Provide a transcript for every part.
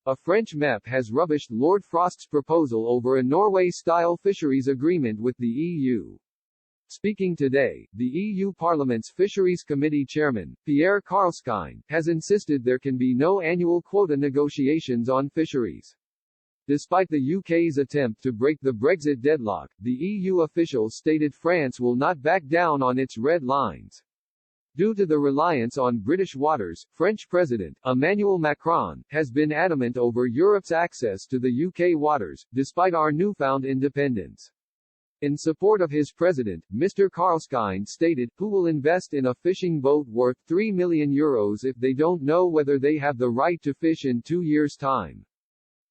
A French MEP has rubbished Lord Frost's proposal over a Norway-style fisheries agreement with the EU. Speaking today, the EU Parliament's Fisheries Committee Chairman, Pierre Karlskine, has insisted there can be no annual quota negotiations on fisheries. Despite the UK's attempt to break the Brexit deadlock, the EU official stated France will not back down on its red lines. Due to the reliance on British waters, French President Emmanuel Macron has been adamant over Europe's access to the UK waters, despite our newfound independence. In support of his president, Mr. Karlskine stated, who will invest in a fishing boat worth €3 million if they don't know whether they have the right to fish in 2 years' time.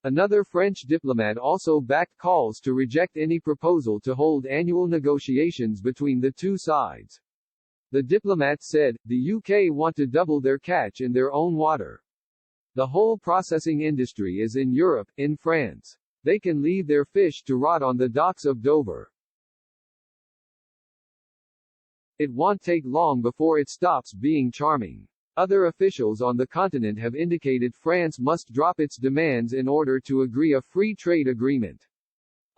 Another French diplomat also backed calls to reject any proposal to hold annual negotiations between the two sides. The diplomat said, the UK want to double their catch in their own water. The whole processing industry is in Europe, in France. They can leave their fish to rot on the docks of Dover. It won't take long before it stops being charming. Other officials on the continent have indicated France must drop its demands in order to agree a free trade agreement.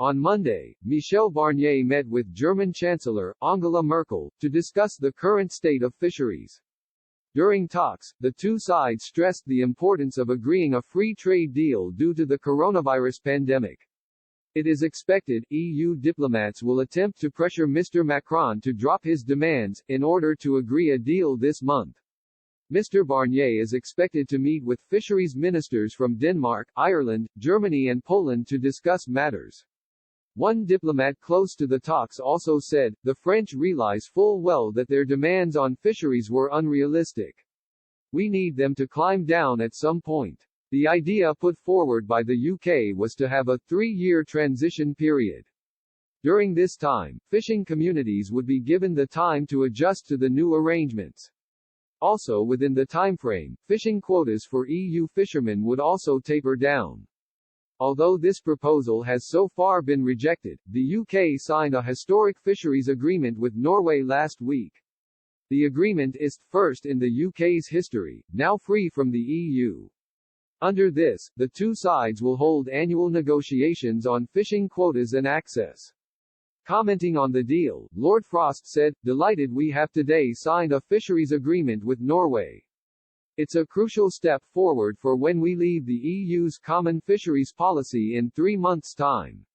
On Monday, Michel Barnier met with German Chancellor, Angela Merkel, to discuss the current state of fisheries. During talks, the two sides stressed the importance of agreeing a free trade deal due to the coronavirus pandemic. It is expected EU diplomats will attempt to pressure Mr. Macron to drop his demands, in order to agree a deal this month. Mr. Barnier is expected to meet with fisheries ministers from Denmark, Ireland, Germany and Poland to discuss matters. One diplomat close to the talks also said, the French realize full well that their demands on fisheries were unrealistic. We need them to climb down at some point. The idea put forward by the UK was to have a 3-year transition period. During this time, fishing communities would be given the time to adjust to the new arrangements. Also within the timeframe, fishing quotas for EU fishermen would also taper down. Although this proposal has so far been rejected, the UK signed a historic fisheries agreement with Norway last week. The agreement is first in the UK's history, now free from the EU. Under this, the two sides will hold annual negotiations on fishing quotas and access. Commenting on the deal, Lord Frost said, "Delighted we have today signed a fisheries agreement with Norway. It's a crucial step forward for when we leave the EU's common fisheries policy in 3 months' time."